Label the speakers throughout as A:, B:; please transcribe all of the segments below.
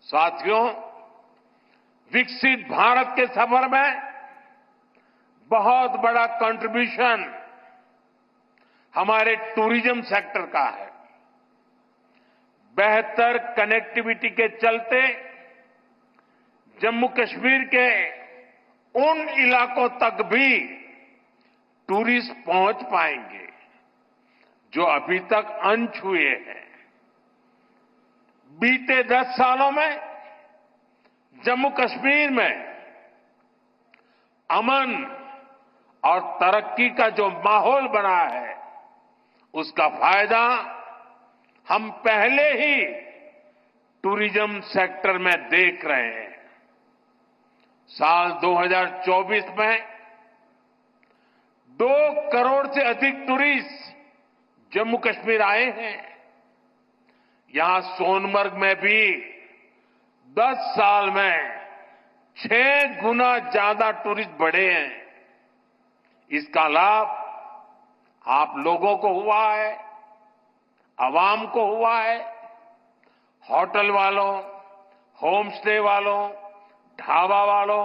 A: साथियों, विकसित भारत के सफर में बहुत बड़ा कंट्रीब्यूशन हमारे टूरिज्म सेक्टर का है। बेहतर कनेक्टिविटी के चलते जम्मू कश्मीर के उन इलाकों तक भी टूरिस्ट पहुंच पाएंगे जो अभी तक अनछुए हैं। बीते 10 सालों में जम्मू कश्मीर में अमन और तरक्की का जो माहौल बना है, उसका फायदा हम पहले ही टूरिज्म सेक्टर में देख रहे हैं। साल 2024 में 2 करोड़ से अधिक टूरिस्ट जम्मू कश्मीर आए हैं। यहां सोनमर्ग में भी 10 साल में 6 गुना ज्यादा टूरिस्ट बढ़े हैं। इसका लाभ आप लोगों को हुआ है, आवाम को हुआ है। होटल वालों, होम स्टे वालों, ढाबा वालों,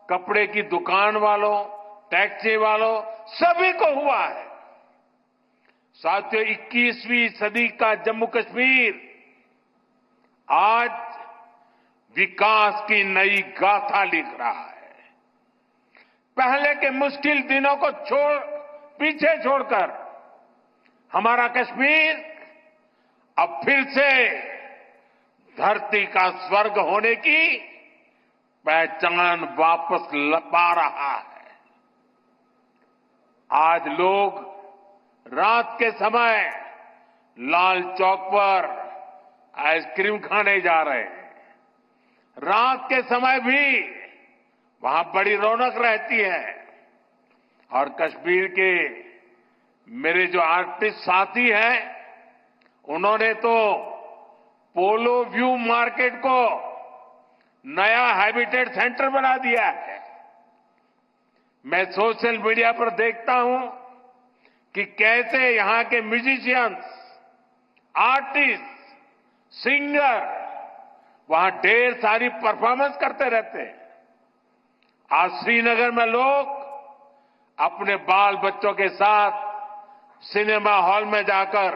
A: कपड़े की दुकान वालों, टैक्सी वालों, सभी को हुआ है। साथियों, 21वीं सदी का जम्मू कश्मीर आज विकास की नई गाथा लिख रहा है। पहले के मुश्किल दिनों को पीछे छोड़कर हमारा कश्मीर अब फिर से धरती का स्वर्ग होने की पहचान वापस पा रहा है। आज लोग रात के समय लाल चौक पर आइसक्रीम खाने जा रहे हैं। रात के समय भी वहां बड़ी रौनक रहती है। और कश्मीर के मेरे जो आर्टिस्ट साथी हैं, उन्होंने तो पोलो व्यू मार्केट को नया हैबिटेट सेंटर बना दिया है। मैं सोशल मीडिया पर देखता हूं कि कैसे यहां के म्यूजिशियंस, आर्टिस्ट, सिंगर वहां ढेर सारी परफॉर्मेंस करते रहते हैं। आज श्रीनगर में लोग अपने बाल बच्चों के साथ सिनेमा हॉल में जाकर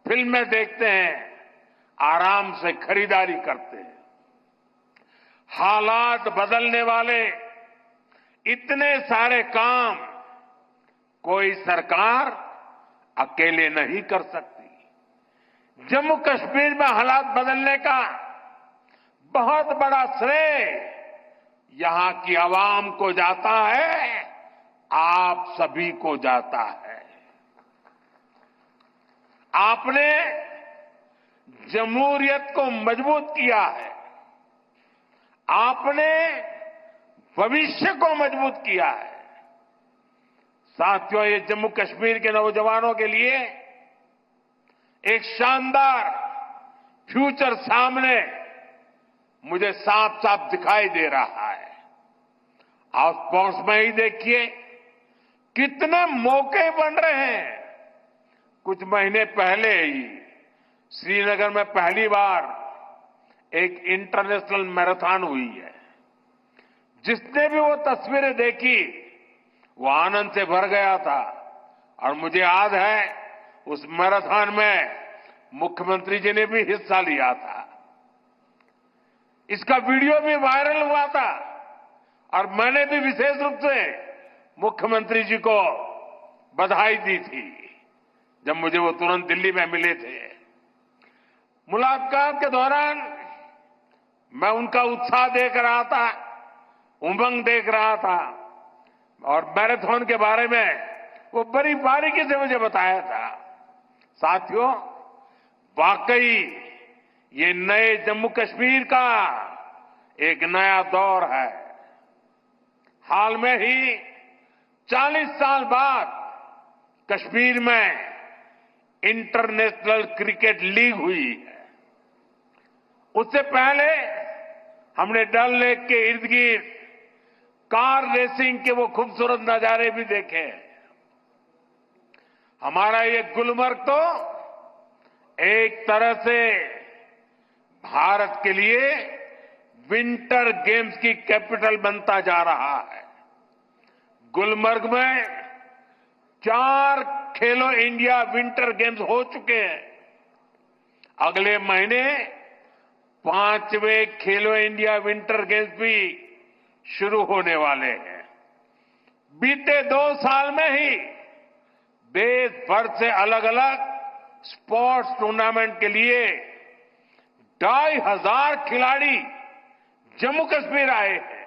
A: फिल्में देखते हैं, आराम से खरीदारी करते हैं। हालात बदलने वाले इतने सारे काम कोई सरकार अकेले नहीं कर सकती। जम्मू कश्मीर में हालात बदलने का बहुत बड़ा श्रेय यहां की आवाम को जाता है, आप सभी को जाता है। आपने जमहूरियत को मजबूत किया है, आपने भविष्य को मजबूत किया है। साथियों, ये जम्मू कश्मीर के नौजवानों के लिए एक शानदार फ्यूचर सामने मुझे साफ साफ दिखाई दे रहा है। आप स्पोर्ट्स में ही देखिए कितने मौके बन रहे हैं। कुछ महीने पहले ही श्रीनगर में पहली बार एक इंटरनेशनल मैराथन हुई है। जिसने भी वो तस्वीरें देखी वो आनंद से भर गया था। और मुझे याद है उस मैराथन में मुख्यमंत्री जी ने भी हिस्सा लिया था। इसका वीडियो भी वायरल हुआ था और मैंने भी विशेष रूप से मुख्यमंत्री जी को बधाई दी थी जब मुझे वो तुरंत दिल्ली में मिले थे। मुलाकात के दौरान मैं उनका उत्साह देख रहा था, उमंग देख रहा था और मैराथन के बारे में वो बड़ी बारीकी से मुझे बताया था। साथियों, वाकई ये नए जम्मू कश्मीर का एक नया दौर है। हाल में ही 40 साल बाद कश्मीर में इंटरनेशनल क्रिकेट लीग हुई है। उससे पहले हमने डल लेक के इर्द गिर्द कार रेसिंग के वो खूबसूरत नजारे भी देखे। हमारा ये गुलमर्ग तो एक तरह से भारत के लिए विंटर गेम्स की कैपिटल बनता जा रहा है। गुलमर्ग में 4 खेलो इंडिया विंटर गेम्स हो चुके हैं। अगले महीने 5वें खेलो इंडिया विंटर गेम्स भी शुरू होने वाले हैं। बीते 2 साल में ही देश भर से अलग अलग स्पोर्ट्स टूर्नामेंट के लिए 2,500 खिलाड़ी जम्मू कश्मीर आए हैं।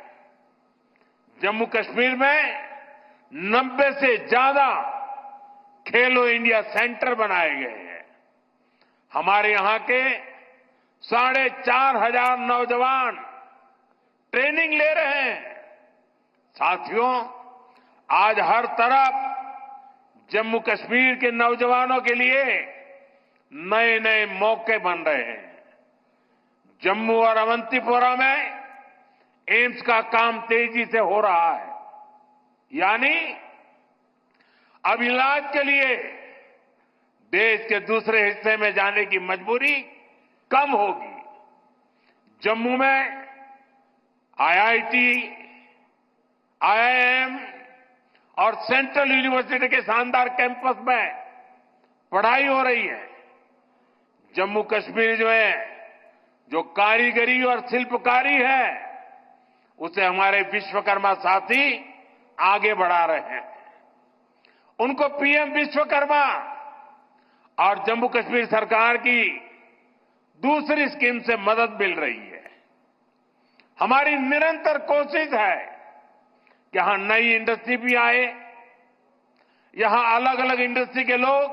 A: जम्मू कश्मीर में 90 से ज्यादा खेलो इंडिया सेंटर बनाए गए हैं। हमारे यहां के 4,500 नौजवान ट्रेनिंग ले रहे हैं। साथियों, आज हर तरफ जम्मू कश्मीर के नौजवानों के लिए नए नए मौके बन रहे हैं। जम्मू और अवंतीपोरा में एम्स का काम तेजी से हो रहा है, यानी अब इलाज के लिए देश के दूसरे हिस्से में जाने की मजबूरी कम होगी। जम्मू में आईआईटी, आईआईएम और सेंट्रल यूनिवर्सिटी के शानदार कैंपस में पढ़ाई हो रही है। जम्मू कश्मीर जो कारीगरी और शिल्पकारी है, उसे हमारे विश्वकर्मा साथी आगे बढ़ा रहे हैं। उनको पीएम विश्वकर्मा और जम्मू कश्मीर सरकार की दूसरी स्कीम से मदद मिल रही है। हमारी निरंतर कोशिश है कि यहां नई इंडस्ट्री भी आए। यहां अलग अलग इंडस्ट्री के लोग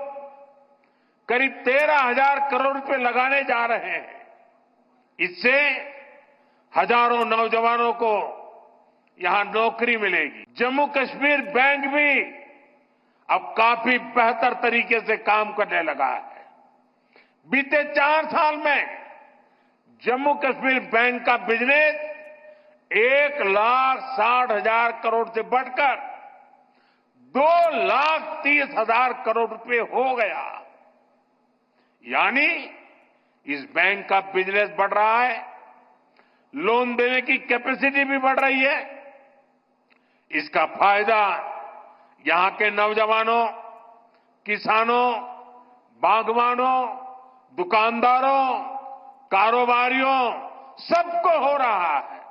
A: करीब 13,000 करोड़ रुपए लगाने जा रहे हैं। इससे हजारों नौजवानों को यहां नौकरी मिलेगी। जम्मू कश्मीर बैंक भी अब काफी बेहतर तरीके से काम करने लगा है। बीते 4 साल में जम्मू कश्मीर बैंक का बिजनेस 1,60,000 करोड़ से बढ़कर 2,30,000 करोड़ रुपए हो गया। यानी इस बैंक का बिजनेस बढ़ रहा है, लोन देने की कैपेसिटी भी बढ़ रही है। इसका फायदा यहां के नौजवानों, किसानों, बागवानों, दुकानदारों, कारोबारियों सबको हो रहा है।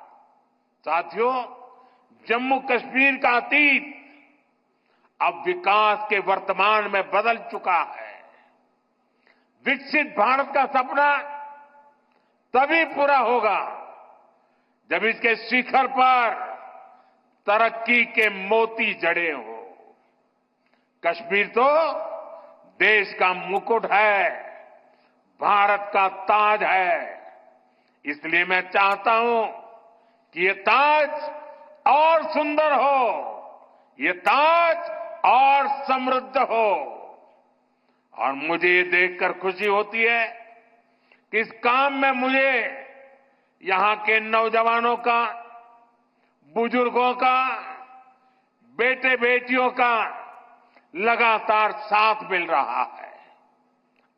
A: साथियों, जम्मू कश्मीर का अतीत अब विकास के वर्तमान में बदल चुका है। विकसित भारत का सपना तभी पूरा होगा जब इसके शिखर पर तरक्की के मोती जड़े हो। कश्मीर तो देश का मुकुट है, भारत का ताज है। इसलिए मैं चाहता हूं कि ये ताज और सुंदर हो, ये ताज और समृद्ध हो। और मुझे ये देखकर खुशी होती है कि इस काम में मुझे यहां के नौजवानों का, बुजुर्गों का, बेटे बेटियों का लगातार साथ मिल रहा है।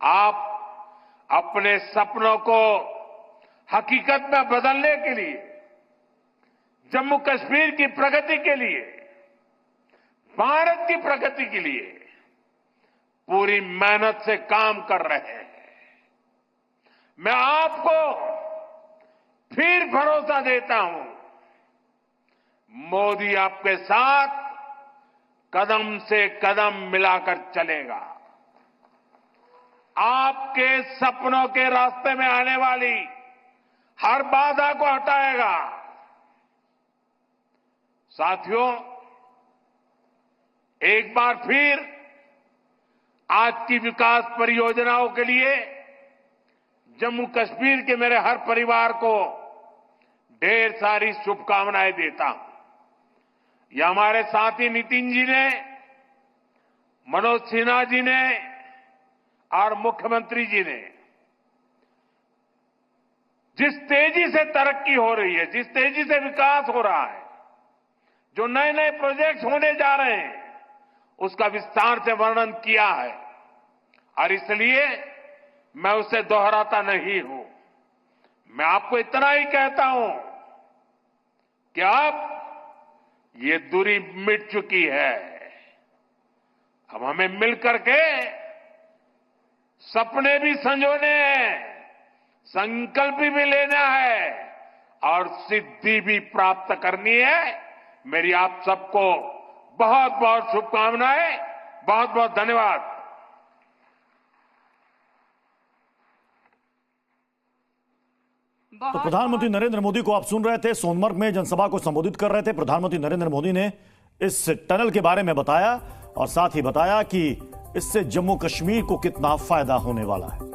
A: आप अपने सपनों को हकीकत में बदलने के लिए, जम्मू कश्मीर की प्रगति के लिए, भारत की प्रगति के लिए पूरी मेहनत से काम कर रहे हैं। मैं आपको फिर भरोसा देता हूं, मोदी आपके साथ कदम से कदम मिलाकर चलेगा। आपके सपनों के रास्ते में आने वाली हर बाधा को हटाएगा। साथियों, एक बार फिर आज की विकास परियोजनाओं के लिए जम्मू कश्मीर के मेरे हर परिवार को ढेर सारी शुभकामनाएं देता हूं। यह हमारे साथी नितिन जी ने, मनोज सिन्हा जी ने और मुख्यमंत्री जी ने जिस तेजी से तरक्की हो रही है, जिस तेजी से विकास हो रहा है, जो नए नए प्रोजेक्ट होने जा रहे हैं, उसका विस्तार से वर्णन किया है। और इसलिए मैं उसे दोहराता नहीं हूं। मैं आपको इतना ही कहता हूं कि अब ये दूरी मिट चुकी है। अब हमें मिलकर के सपने भी संजोने हैं, संकल्प भी लेना है और सिद्धि भी प्राप्त करनी है। मेरी आप सबको बहुत बहुत शुभकामनाएं, बहुत बहुत धन्यवाद।
B: तो प्रधानमंत्री नरेंद्र मोदी को आप सुन रहे थे, सोनमर्ग में जनसभा को संबोधित कर रहे थे। प्रधानमंत्री नरेंद्र मोदी ने इस टनल के बारे में बताया और साथ ही बताया कि इससे जम्मू कश्मीर को कितना फायदा होने वाला है।